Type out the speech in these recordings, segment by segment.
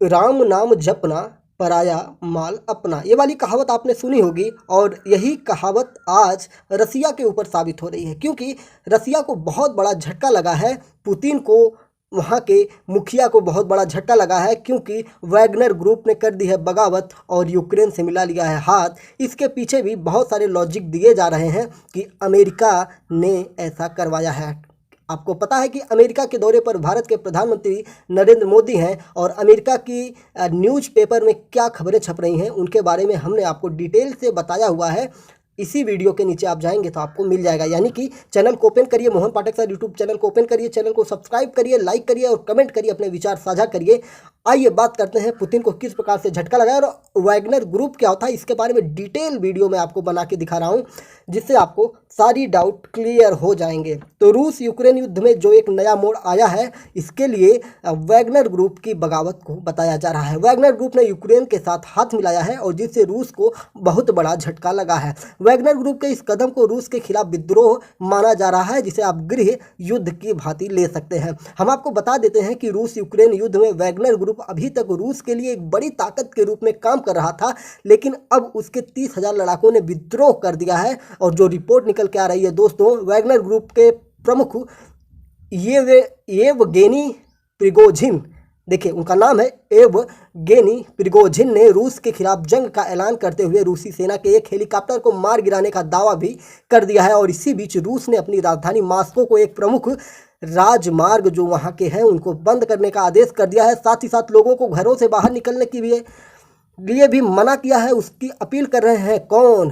राम नाम जपना, पराया माल अपना, ये वाली कहावत आपने सुनी होगी। और यही कहावत आज रसिया के ऊपर साबित हो रही है, क्योंकि रसिया को बहुत बड़ा झटका लगा है। पुतिन को, वहाँ के मुखिया को बहुत बड़ा झटका लगा है, क्योंकि वैगनर ग्रुप ने कर दी है बगावत और यूक्रेन से मिला लिया है हाथ। इसके पीछे भी बहुत सारे लॉजिक दिए जा रहे हैं कि अमेरिका ने ऐसा करवाया है। आपको पता है कि अमेरिका के दौरे पर भारत के प्रधानमंत्री नरेंद्र मोदी हैं, और अमेरिका की न्यूज़पेपर में क्या खबरें छप रही हैं उनके बारे में हमने आपको डिटेल से बताया हुआ है। इसी वीडियो के नीचे आप जाएंगे तो आपको मिल जाएगा। यानी कि चैनल को ओपन करिए, Mohan Pathak sir YouTube channel को ओपन करिए, चैनल को सब्सक्राइब करिए, लाइक करिए और कमेंट करिए, अपने विचार साझा करिए। आइए बात करते हैं पुतिन को किस प्रकार से झटका लगाया और वैगनर ग्रुप क्या होता है, इसके बारे में डिटेल वीडियो में आपको बना के दिखा रहा हूँ, जिससे आपको सारी डाउट क्लियर हो जाएंगे। तो रूस यूक्रेन युद्ध में जो एक नया मोड़ आया है, इसके लिए वैगनर ग्रुप की बगावत को बताया जा रहा है। वैगनर ग्रुप ने यूक्रेन के साथ हाथ मिलाया है और जिससे रूस को बहुत बड़ा झटका लगा है। वैगनर ग्रुप के इस कदम को रूस के खिलाफ विद्रोह माना जा रहा है, जिसे आप गृह युद्ध की भांति ले सकते हैं। हम आपको बता देते हैं कि रूस यूक्रेन युद्ध में वैगनर ग्रुप अभी तक रूस के लिए एक बड़ी ताकत के रूप में काम कर रहा था, लेकिन अब उसके 30,000 लड़ाकों ने विद्रोह कर दिया है। और जो रिपोर्ट निकल के आ रही है दोस्तों, वैगनर ग्रुप के प्रमुख येवगेनी प्रिगोजिन, देखिए उनका नाम है येवगेनी प्रिगोजिन, ने रूस के खिलाफ जंग का ऐलान करते हुए रूसी सेना के एक हेलीकॉप्टर को मार गिराने का दावा भी कर दिया है। और इसी बीच रूस ने अपनी राजधानी मॉस्को को एक प्रमुख राजमार्ग जो वहाँ के हैं उनको बंद करने का आदेश कर दिया है। साथ ही साथ लोगों को घरों से बाहर निकलने के लिए भी मना किया है। उसकी अपील कर रहे हैं कौन?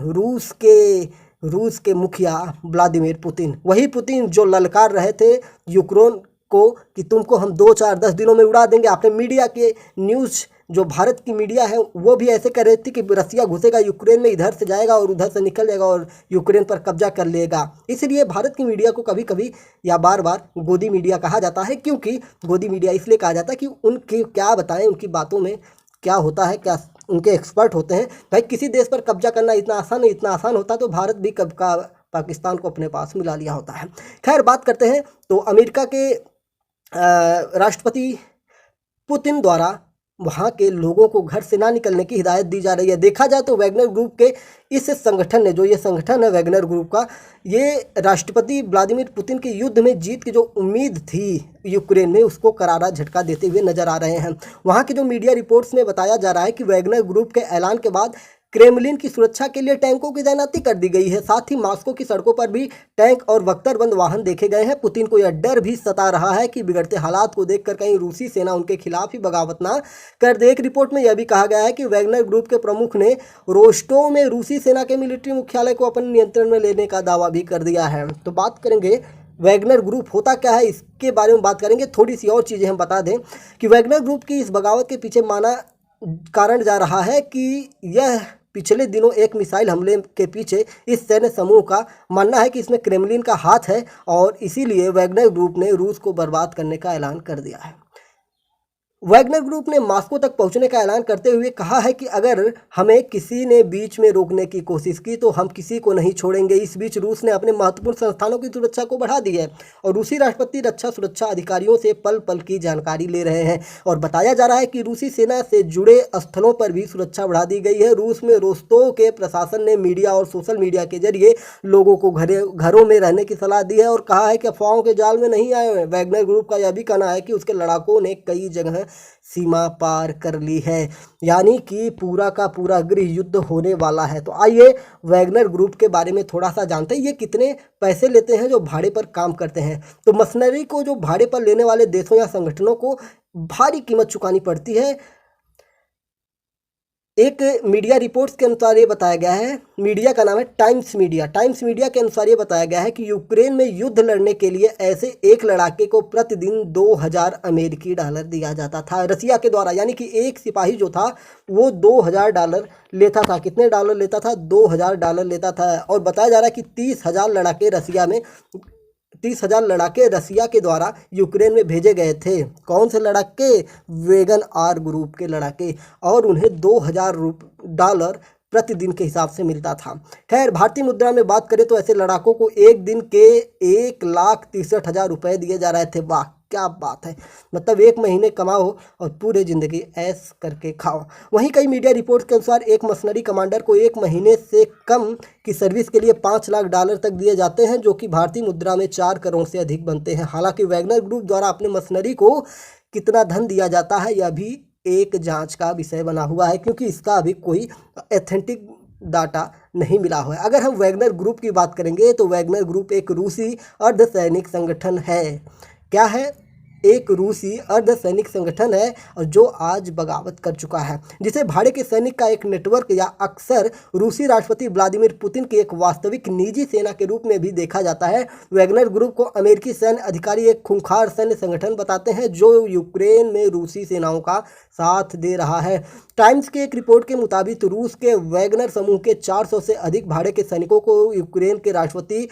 रूस के मुखिया व्लादिमीर पुतिन, वही पुतिन जो ललकार रहे थे यूक्रेन को कि तुमको हम 2-4-10 दिनों में उड़ा देंगे। आपने मीडिया के न्यूज़, जो भारत की मीडिया है वो भी ऐसे कर रही थी कि रसिया घुसेगा यूक्रेन में, इधर से जाएगा और उधर से निकल जाएगा और यूक्रेन पर कब्जा कर लेगा। इसलिए भारत की मीडिया को कभी कभी या बार बार गोदी मीडिया कहा जाता है, क्योंकि गोदी मीडिया इसलिए कहा जाता है कि उनकी क्या बताएं, उनकी बातों में क्या होता है, क्या उनके एक्सपर्ट होते हैं। भाई किसी देश पर कब्जा करना इतना आसान नहीं, इतना आसान होता तो भारत भी कब का पाकिस्तान को अपने पास मिला लिया होता है। खैर बात करते हैं, तो अमेरिका के राष्ट्रपति पुतिन द्वारा वहाँ के लोगों को घर से ना निकलने की हिदायत दी जा रही है। देखा जाए तो वैगनर ग्रुप के इस संगठन ने, जो ये संगठन है वैगनर ग्रुप का, ये राष्ट्रपति व्लादिमीर पुतिन के युद्ध में जीत की जो उम्मीद थी यूक्रेन में, उसको करारा झटका देते हुए नजर आ रहे हैं। वहाँ के जो मीडिया रिपोर्ट्स में बताया जा रहा है कि वैगनर ग्रुप के ऐलान के बाद क्रेमलिन की सुरक्षा के लिए टैंकों की तैनाती कर दी गई है। साथ ही मॉस्को की सड़कों पर भी टैंक और बख्तरबंद वाहन देखे गए हैं। पुतिन को यह डर भी सता रहा है कि बिगड़ते हालात को देखकर कहीं रूसी सेना उनके खिलाफ ही बगावत ना कर दे। एक रिपोर्ट में यह भी कहा गया है कि वैगनर ग्रुप के प्रमुख ने रोस्टोव में रूसी सेना के मिलिट्री मुख्यालय को अपने नियंत्रण में लेने का दावा भी कर दिया है। तो बात करेंगे वैगनर ग्रुप होता क्या है, इसके बारे में बात करेंगे। थोड़ी सी और चीज़ें हम बता दें कि वैगनर ग्रुप की इस बगावत के पीछे माना कारण जा रहा है कि यह पिछले दिनों एक मिसाइल हमले के पीछे इस सैन्य समूह का मानना है कि इसमें क्रेमलिन का हाथ है, और इसीलिए वैगनर ग्रुप ने रूस को बर्बाद करने का ऐलान कर दिया है। वैगनर ग्रुप ने मॉस्को तक पहुंचने का ऐलान करते हुए कहा है कि अगर हमें किसी ने बीच में रोकने की कोशिश की तो हम किसी को नहीं छोड़ेंगे। इस बीच रूस ने अपने महत्वपूर्ण संस्थानों की सुरक्षा को बढ़ा दी है और रूसी राष्ट्रपति रक्षा सुरक्षा अधिकारियों से पल पल की जानकारी ले रहे हैं। और बताया जा रहा है कि रूसी सेना से जुड़े स्थलों पर भी सुरक्षा बढ़ा दी गई है। रूस में रोस्तोव के प्रशासन ने मीडिया और सोशल मीडिया के जरिए लोगों को घरों में रहने की सलाह दी है और कहा है कि अफवाहों के जाल में नहीं आए हैं। वैगनर ग्रुप का यह भी कहना है कि उसके लड़ाकों ने कई जगह सीमा पार कर ली है, यानी कि पूरा का पूरा गृह युद्ध होने वाला है। तो आइए वैगनर ग्रुप के बारे में थोड़ा सा जानते हैं। ये कितने पैसे लेते हैं जो भाड़े पर काम करते हैं? तो मशीनरी को जो भाड़े पर लेने वाले देशों या संगठनों को भारी कीमत चुकानी पड़ती है। एक मीडिया रिपोर्ट्स के अनुसार ये बताया गया है, मीडिया का नाम है टाइम्स मीडिया। टाइम्स मीडिया के अनुसार ये बताया गया है कि यूक्रेन में युद्ध लड़ने के लिए ऐसे एक लड़ाके को प्रतिदिन 2000 अमेरिकी डॉलर दिया जाता था रसिया के द्वारा। यानी कि एक सिपाही जो था वो 2000 डॉलर लेता था। कितने डॉलर लेता था? 2000 डॉलर लेता था। और बताया जा रहा है कि 30,000 लड़ाके रसिया के द्वारा यूक्रेन में भेजे गए थे। कौन से लड़ाके? वेगन आर ग्रुप के लड़ाके, और उन्हें 2000 डॉलर प्रतिदिन के हिसाब से मिलता था। खैर भारतीय मुद्रा में बात करें तो ऐसे लड़ाकों को एक दिन के 1,63,000 रुपये दिए जा रहे थे। वाह, क्या बात है, मतलब 1 महीने कमाओ और पूरे ज़िंदगी ऐश करके खाओ। वहीं कई मीडिया रिपोर्ट के अनुसार एक मर्सनरी कमांडर को 1 महीने से कम की सर्विस के लिए $5 लाख तक दिए जाते हैं, जो कि भारतीय मुद्रा में 4 करोड़ से अधिक बनते हैं। हालांकि वैगनर ग्रुप द्वारा अपने मर्सनरी को कितना धन दिया जाता है यह भी एक जांच का विषय बना हुआ है, क्योंकि इसका अभी कोई एथेंटिक डाटा नहीं मिला हुआ है। अगर हम वैगनर ग्रुप की बात करेंगे तो वैगनर ग्रुप एक रूसी अर्धसैनिक संगठन है। क्या है? एक रूसी अर्धसैनिक संगठन है और जो आज बगावत कर चुका है, जिसे भाड़े के सैनिक का एक नेटवर्क या अक्सर रूसी राष्ट्रपति व्लादिमीर पुतिन की एक वास्तविक निजी सेना के रूप में भी देखा जाता है। वैगनर ग्रुप को अमेरिकी सैन्य अधिकारी एक खूंखार सैन्य संगठन बताते हैं जो यूक्रेन में रूसी सेनाओं का साथ दे रहा है। टाइम्स की एक रिपोर्ट के मुताबिक रूस के वैगनर समूह के 400 से अधिक भाड़े के सैनिकों को यूक्रेन के राष्ट्रपति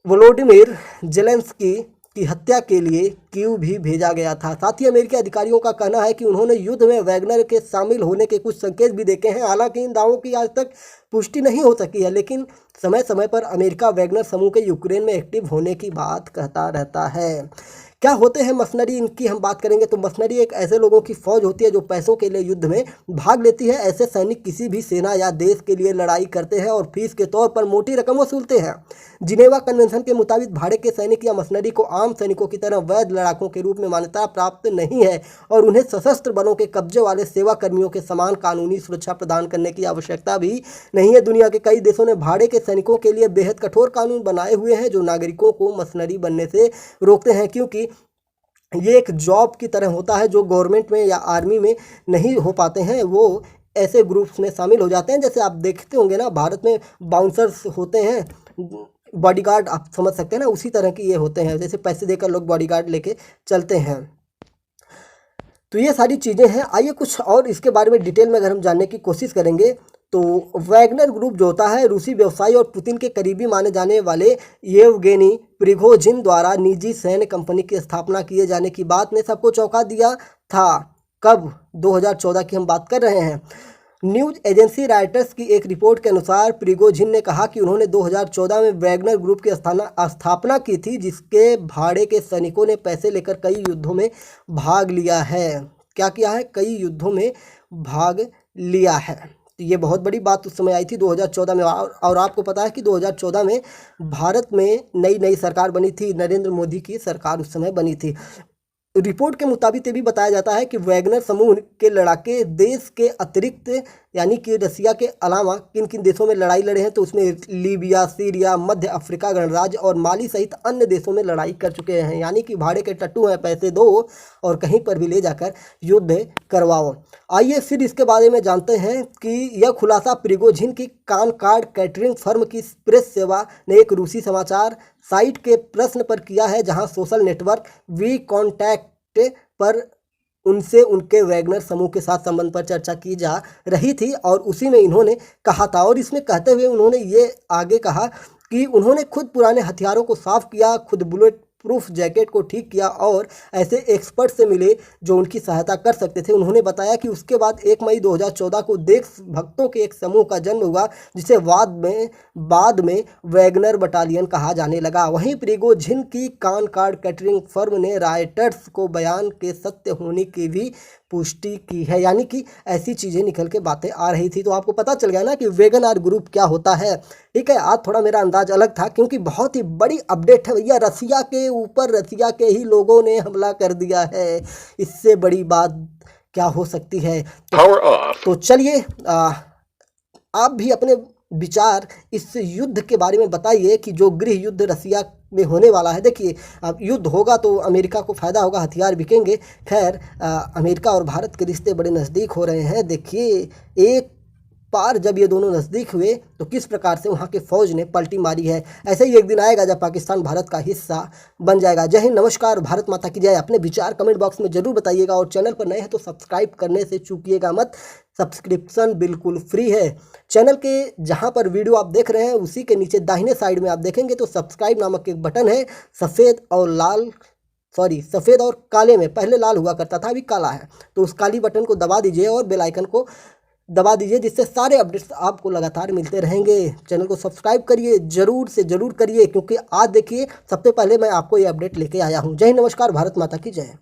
वोलोडिमिर जेलेंस्की की हत्या के लिए कीव भी भेजा गया था। साथ ही अमेरिकी अधिकारियों का कहना है कि उन्होंने युद्ध में वैगनर के शामिल होने के कुछ संकेत भी देखे हैं। हालांकि इन दावों की आज तक पुष्टि नहीं हो सकी है, लेकिन समय समय पर अमेरिका वैगनर समूह के यूक्रेन में एक्टिव होने की बात कहता रहता है। क्या होते हैं मर्सनरी, इनकी हम बात करेंगे तो मर्सनरी एक ऐसे लोगों की फौज होती है जो पैसों के लिए युद्ध में भाग लेती है। ऐसे सैनिक किसी भी सेना या देश के लिए लड़ाई करते हैं और फीस के तौर पर मोटी रकम वसूलते हैं। जिनेवा कन्वेंशन के मुताबिक भाड़े के सैनिक या मर्सनरी को आम सैनिकों की तरह वैध लड़ाकों के रूप में मान्यता प्राप्त नहीं है और उन्हें सशस्त्र बलों के कब्जे वाले सेवा कर्मियों के समान कानूनी सुरक्षा प्रदान करने की आवश्यकता भी नहीं है। दुनिया के कई देशों ने भाड़े के सैनिकों के लिए बेहद कठोर कानून बनाए हुए हैं जो नागरिकों को मर्सनरी बनने से रोकते हैं, क्योंकि ये एक जॉब की तरह होता है जो गवर्नमेंट में या आर्मी में नहीं हो पाते हैं, वो ऐसे ग्रुप्स में शामिल हो जाते हैं। जैसे आप देखते होंगे ना, भारत में बाउंसर्स होते हैं, बॉडीगार्ड आप समझ सकते हैं ना, उसी तरह की ये होते हैं, जैसे पैसे देकर लोग बॉडीगार्ड लेके चलते हैं। तो ये सारी चीज़ें हैं। आइए कुछ और इसके बारे में डिटेल में अगर हम जानने की कोशिश करेंगे तो वैगनर ग्रुप जो होता है रूसी व्यवसायी और पुतिन के करीबी माने जाने वाले येवगेनी प्रिगोजिन द्वारा निजी सैन्य कंपनी की स्थापना किए जाने की बात ने सबको चौंका दिया था। कब? 2014 की हम बात कर रहे हैं। न्यूज एजेंसी रॉयटर्स की एक रिपोर्ट के अनुसार प्रिगोजिन ने कहा कि उन्होंने 2014 में वैगनर ग्रुप की स्थापना की थी, जिसके भाड़े के सैनिकों ने पैसे लेकर कई युद्धों में भाग लिया है। क्या किया है? कई युद्धों में भाग लिया है। तो ये बहुत बड़ी बात उस समय आई थी 2014 में। और आपको पता है कि 2014 में भारत में नई सरकार बनी थी, नरेंद्र मोदी की सरकार उस समय बनी थी। रिपोर्ट के मुताबिक ये भी बताया जाता है कि वैगनर समूह के लड़ाके देश के अतिरिक्त यानी कि रसिया के अलावा किन किन देशों में लड़ाई लड़े हैं, तो उसमें लीबिया, सीरिया, मध्य अफ्रीका गणराज्य और माली सहित अन्य देशों में लड़ाई कर चुके हैं। यानी कि भाड़े के टट्टू हैं, पैसे दो और कहीं पर भी ले जाकर युद्ध करवाओ। आइए फिर इसके बारे में जानते हैं कि यह खुलासा प्रिगोजिन की कानकार्ड कैटरिंग फर्म की प्रेस सेवा ने एक रूसी समाचार साइट के प्रश्न पर किया है, जहां सोशल नेटवर्क वी कॉन्टैक्ट पर उनसे उनके वैगनर समूह के साथ संबंध पर चर्चा की जा रही थी और उसी में इन्होंने कहा था। और इसमें कहते हुए उन्होंने ये आगे कहा कि उन्होंने खुद पुराने हथियारों को साफ किया, खुद बुलेट प्रूफ जैकेट को ठीक किया और ऐसे एक्सपर्ट से मिले जो उनकी सहायता कर सकते थे। उन्होंने बताया कि उसके बाद 1 मई 2014 को देशभक्तों के एक समूह का जन्म हुआ, जिसे बाद में वैगनर बटालियन कहा जाने लगा। वहीं प्रिगोजिन की कानकार्ड कैटरिंग फर्म ने रॉयटर्स को बयान के सत्य होने की भी पुष्टि की है। यानी कि ऐसी चीज़ें निकल के बातें आ रही थी। तो आपको पता चल गया ना कि वैगनर ग्रुप क्या होता है। ठीक है, आज थोड़ा मेरा अंदाज अलग था क्योंकि बहुत ही बड़ी अपडेट है भैया। रसिया के ऊपर रसिया के ही लोगों ने हमला कर दिया है, इससे बड़ी बात क्या हो सकती है। तो चलिए आप भी अपने विचार इस युद्ध के बारे में बताइए कि जो गृह युद्ध रसिया में होने वाला है। देखिए, अब युद्ध होगा तो अमेरिका को फ़ायदा होगा, हथियार बिकेंगे। खैर, अमेरिका और भारत के रिश्ते बड़े नज़दीक हो रहे हैं। देखिए, एक पार जब ये दोनों नज़दीक हुए तो किस प्रकार से वहाँ के फ़ौज ने पलटी मारी है। ऐसे ही एक दिन आएगा जब पाकिस्तान भारत का हिस्सा बन जाएगा। जय हिंद, नमस्कार, भारत माता की जय। अपने विचार कमेंट बॉक्स में ज़रूर बताइएगा और चैनल पर नए हैं तो सब्सक्राइब करने से चूकिएगा मत। सब्सक्रिप्शन बिल्कुल फ्री है। चैनल के जहाँ पर वीडियो आप देख रहे हैं उसी के नीचे दाहिने साइड में आप देखेंगे तो सब्सक्राइब नामक एक बटन है, सफ़ेद और काले में। पहले लाल हुआ करता था, अभी काला है। तो उस काली बटन को दबा दीजिए और बेल आइकन को दबा दीजिए, जिससे सारे अपडेट्स आपको लगातार मिलते रहेंगे। चैनल को सब्सक्राइब करिए, ज़रूर से ज़रूर करिए, क्योंकि आज देखिए सबसे पहले मैं आपको ये अपडेट लेके आया हूँ। जय हिंद, नमस्कार, भारत माता की जय।